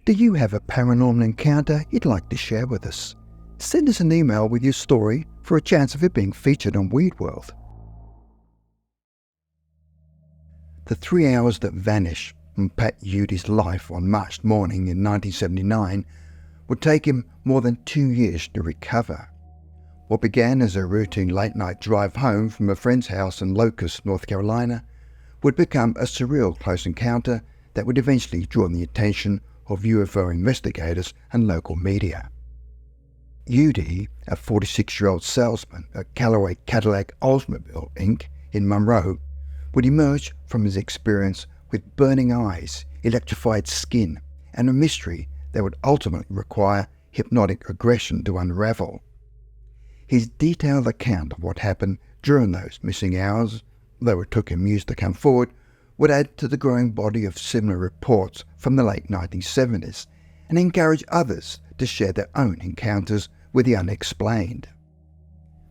Do you have a paranormal encounter you'd like to share with us? Send us an email with your story for a chance of it being featured on Weird World. The 3 hours that vanished from Pat Eudy's life on March morning in 1979 would take him more than 2 years to recover. What began as a routine late-night drive home from a friend's house in Locust, North Carolina, would become a surreal close encounter that would eventually draw the attention of UFO investigators and local media. Eudy, a 46-year-old salesman at Callaway Cadillac Oldsmobile Inc. in Monroe, would emerge from his experience with burning eyes, electrified skin, and a mystery that would ultimately require hypnotic regression to unravel. His detailed account of what happened during those missing hours, though it took him years to come forward, would add to the growing body of similar reports from the late 1970s and encourage others to share their own encounters with the unexplained.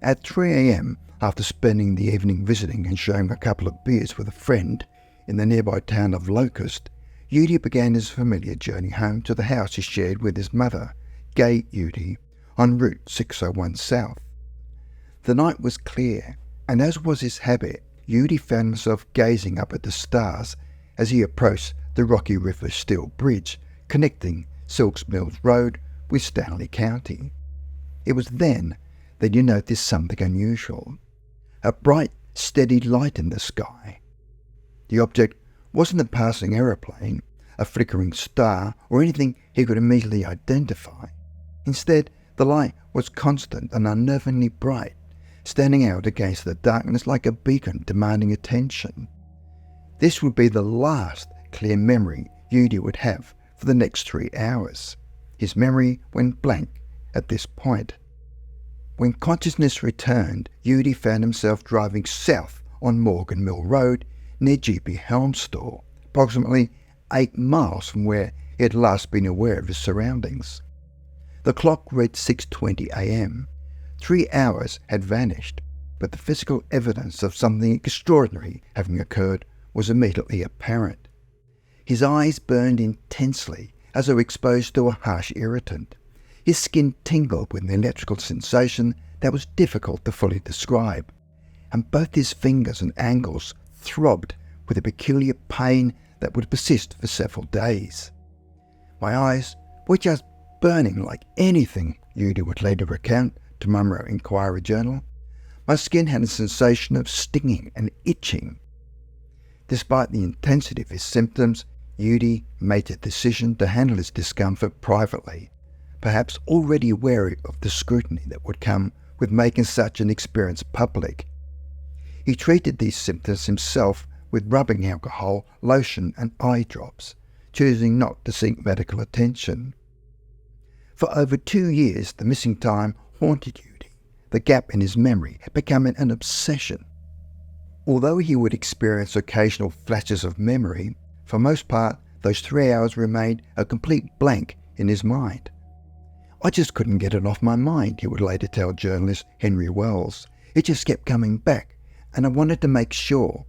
At 3 a.m, after spending the evening visiting and sharing a couple of beers with a friend in the nearby town of Locust, Eudy began his familiar journey home to the house he shared with his mother, Gay Eudy, on Route 601 South. The night was clear, and as was his habit, Eudy found himself gazing up at the stars as he approached the Rocky River Steel Bridge connecting Silks Mills Road with Stanley County. It was then that you noticed something unusual. A bright, steady light in the sky. The object wasn't a passing aeroplane, a flickering star, or anything he could immediately identify. Instead, the light was constant and unnervingly bright, standing out against the darkness like a beacon demanding attention. This would be the last clear memory Eudy would have for the next 3 hours. His memory went blank at this point. When consciousness returned, Eudy found himself driving south on Morgan Mill Road near G.P. Helm's store, approximately 8 miles from where he had last been aware of his surroundings. The clock read 6:20 a.m. 3 hours had vanished, but the physical evidence of something extraordinary having occurred was immediately apparent. His eyes burned intensely as though exposed to a harsh irritant. His skin tingled with an electrical sensation that was difficult to fully describe, and both his fingers and ankles throbbed with a peculiar pain that would persist for several days. My eyes were just burning like anything, Eudy would later recount to Monroe Enquirer-Journal. My skin had a sensation of stinging and itching. Despite the intensity of his symptoms, Eudy made the decision to handle his discomfort privately, perhaps already wary of the scrutiny that would come with making such an experience public. He treated these symptoms himself with rubbing alcohol, lotion and eye drops, choosing not to seek medical attention. For over 2 years, the missing time haunted Eudy. The gap in his memory had become an obsession. Although he would experience occasional flashes of memory, for most part, those 3 hours remained a complete blank in his mind. I just couldn't get it off my mind, he would later tell journalist Henry Wells. It just kept coming back, and I wanted to make sure.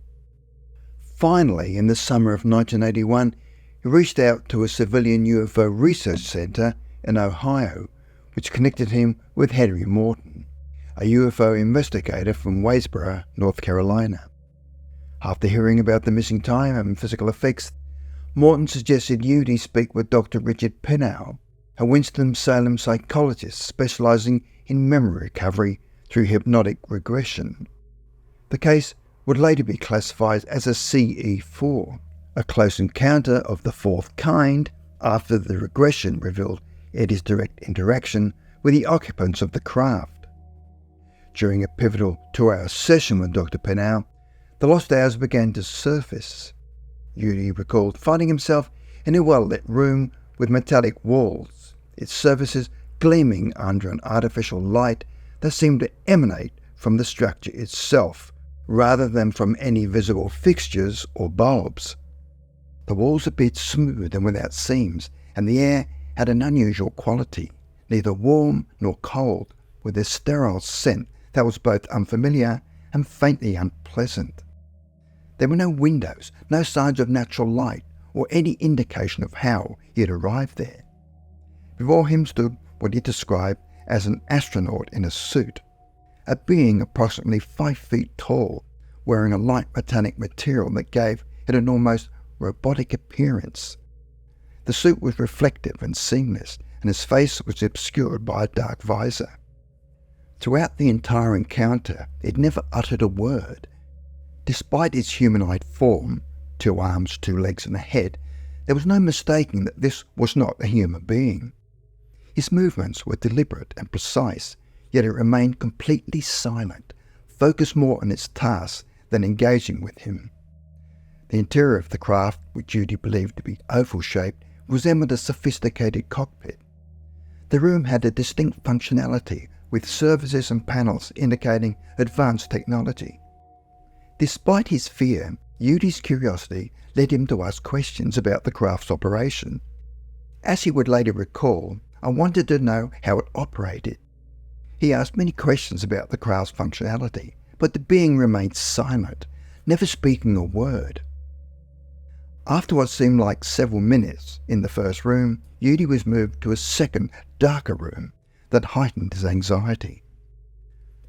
Finally, in the summer of 1981, he reached out to a civilian UFO research center in Ohio, which connected him with Henry Morton, a UFO investigator from Waynesboro, North Carolina. After hearing about the missing time and physical effects, Morton suggested Eudy speak with Dr. Richard Pinneau, a Winston-Salem psychologist specializing in memory recovery through hypnotic regression. The case would later be classified as a CE4, a close encounter of the fourth kind, after the regression revealed Eddie's direct interaction with the occupants of the craft. During a pivotal 2-hour session with Dr. Pinneau, the lost hours began to surface. Eudy recalled finding himself in a well-lit room with metallic walls, its surfaces gleaming under an artificial light that seemed to emanate from the structure itself, rather than from any visible fixtures or bulbs. The walls appeared smooth and without seams, and the air had an unusual quality, neither warm nor cold, with a sterile scent that was both unfamiliar and faintly unpleasant. There were no windows, no signs of natural light or any indication of how he had arrived there. Before him stood what he described as an astronaut in a suit, a being approximately 5 feet tall, wearing a light metallic material that gave it an almost robotic appearance. The suit was reflective and seamless, and his face was obscured by a dark visor. Throughout the entire encounter, it never uttered a word. Despite its humanoid form, 2 arms, 2 legs and a head, there was no mistaking that this was not a human being. His movements were deliberate and precise, yet it remained completely silent, focused more on its task than engaging with him. The interior of the craft, which Eudy believed to be oval-shaped, resembled a sophisticated cockpit. The room had a distinct functionality, with surfaces and panels indicating advanced technology. Despite his fear, Eudy's curiosity led him to ask questions about the craft's operation. As he would later recall, I wanted to know how it operated. He asked many questions about the craft's functionality, but the being remained silent, never speaking a word. After what seemed like several minutes in the first room, Eudy was moved to a second, darker room that heightened his anxiety.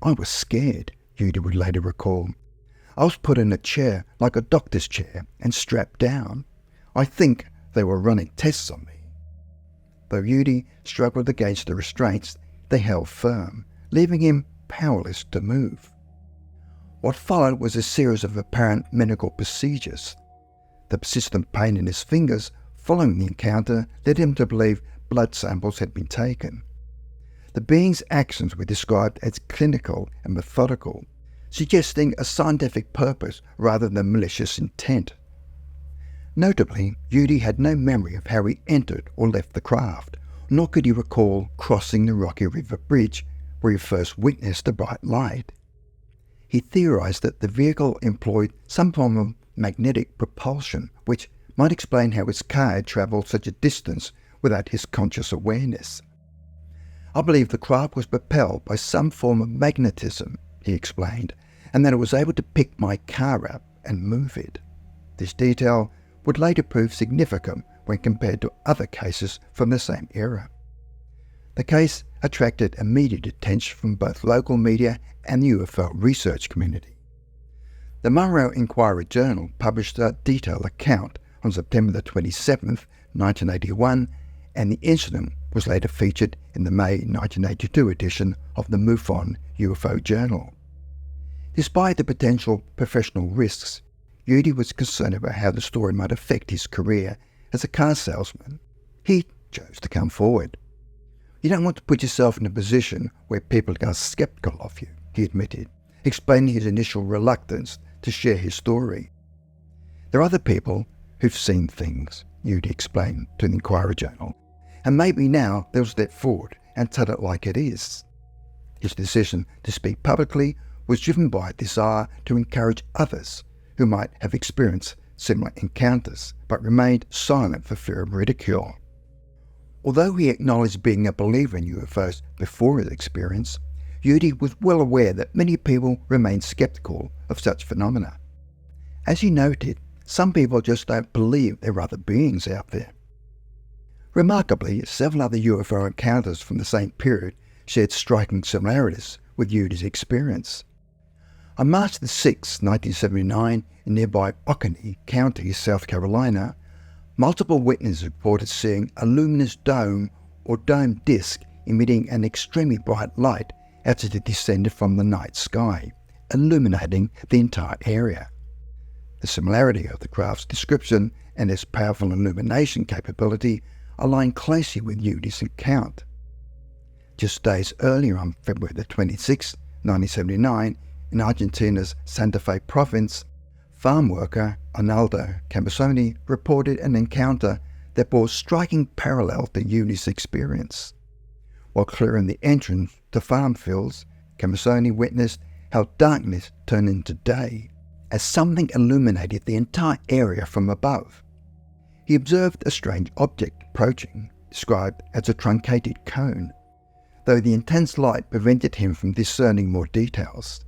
I was scared, Eudy would later recall. I was put in a chair, like a doctor's chair, and strapped down. I think they were running tests on me. Though Eudy struggled against the restraints, they held firm, leaving him powerless to move. What followed was a series of apparent medical procedures. The persistent pain in his fingers following the encounter led him to believe blood samples had been taken. The being's actions were described as clinical and methodical, suggesting a scientific purpose rather than malicious intent. Notably, Eudy had no memory of how he entered or left the craft, nor could he recall crossing the Rocky River Bridge where he first witnessed the bright light. He theorized that the vehicle employed some form of magnetic propulsion, which might explain how his car had travelled such a distance without his conscious awareness. I believe the craft was propelled by some form of magnetism, he explained, and that it was able to pick my car up and move it. This detail would later prove significant when compared to other cases from the same era. The case attracted immediate attention from both local media and the UFO research community. The Monroe Enquirer-Journal published a detailed account on September the 27th, 1981, and the incident was later featured in the May 1982 edition of the MUFON UFO Journal. Despite the potential professional risks, Eudy was concerned about how the story might affect his career as a car salesman. He chose to come forward. You don't want to put yourself in a position where people are skeptical of you, he admitted, explaining his initial reluctance to share his story. There are other people who've seen things, Eudy explained to the Enquirer-Journal, and maybe now they'll step forward and tell it like it is. His decision to speak publicly was driven by a desire to encourage others who might have experienced similar encounters, but remained silent for fear of ridicule. Although he acknowledged being a believer in UFOs before his experience, Eudy was well aware that many people remain skeptical of such phenomena. As he noted, some people just don't believe there are other beings out there. Remarkably, several other UFO encounters from the same period shared striking similarities with Eudy's experience. On March 6, 1979, in nearby Oconee County, South Carolina, multiple witnesses reported seeing a luminous dome or dome disk emitting an extremely bright light as it descended from the night sky, illuminating the entire area. The similarity of the craft's description and its powerful illumination capability aligned closely with Eudy's account. Just days earlier, on February 26, 1979, in Argentina's Santa Fe province, farm worker Arnaldo Cambasoni reported an encounter that bore striking parallel to Eudy's experience. While clearing the entrance to farm fields, Cambasoni witnessed how darkness turned into day, as something illuminated the entire area from above. He observed a strange object approaching, described as a truncated cone, though the intense light prevented him from discerning more details.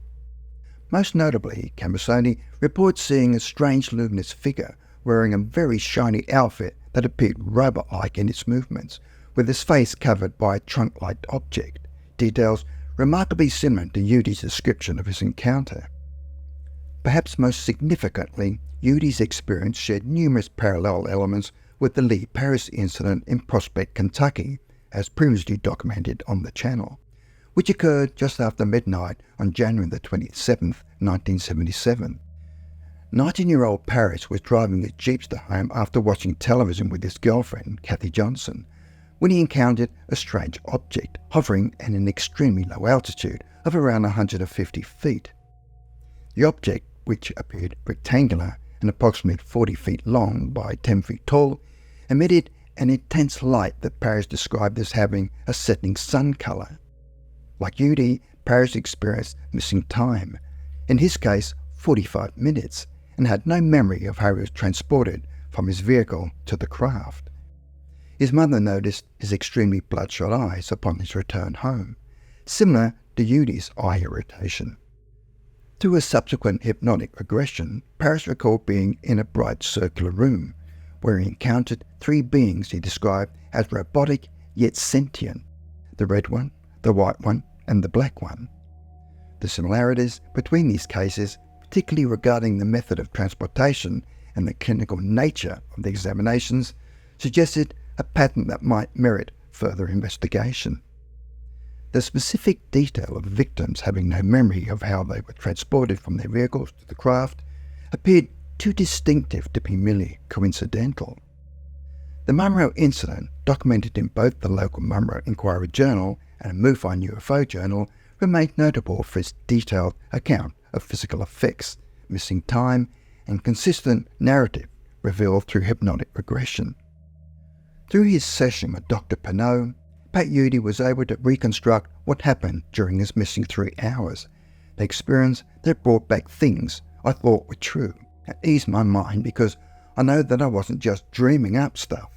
Most notably, Cambasoni reports seeing a strange luminous figure wearing a very shiny outfit that appeared robot-like in its movements, with his face covered by a trunk-like object, details remarkably similar to Eudy's description of his encounter. Perhaps most significantly, Eudy's experience shared numerous parallel elements with the Lee Paris incident in Prospect, Kentucky, as previously documented on the channel, which occurred just after midnight on January the 27th, 1977. 19-year-old Paris was driving his Jeepster home after watching television with his girlfriend, Kathy Johnson, when he encountered a strange object hovering at an extremely low altitude of around 150 feet. The object, which appeared rectangular and approximately 40 feet long by 10 feet tall, emitted an intense light that Paris described as having a setting sun colour. Like Eudy, Paris experienced missing time, in his case 45 minutes, and had no memory of how he was transported from his vehicle to the craft. His mother noticed his extremely bloodshot eyes upon his return home, similar to Eudy's eye irritation. Through a subsequent hypnotic regression, Paris recalled being in a bright circular room, where he encountered three beings he described as robotic yet sentient: the red one, the white one, and the black one. The similarities between these cases, particularly regarding the method of transportation and the clinical nature of the examinations, suggested a pattern that might merit further investigation. The specific detail of victims having no memory of how they were transported from their vehicles to the craft appeared too distinctive to be merely coincidental. The Monroe incident, documented in both the local Monroe Enquirer-Journal and MUFON UFO-Journal, remained notable for its detailed account of physical effects, missing time, and consistent narrative revealed through hypnotic regression. Through his session with Dr. Pinneau, Pat Eudy was able to reconstruct what happened during his missing 3 hours, the experience that brought back things I thought were true, and eased my mind because I know that I wasn't just dreaming up stuff.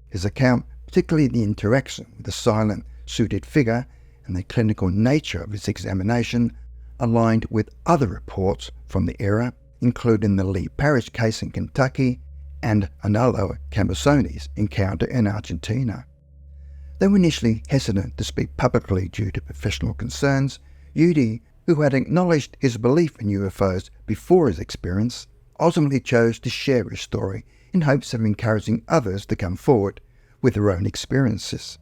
His account, particularly the interaction with the silent, suited figure and the clinical nature of his examination, aligned with other reports from the era, including the Lee Paris case in Kentucky and another Cambosones encounter in Argentina. Though initially hesitant to speak publicly due to professional concerns, Eudy, who had acknowledged his belief in UFOs before his experience, ultimately chose to share his story in hopes of encouraging others to come forward with their own experiences.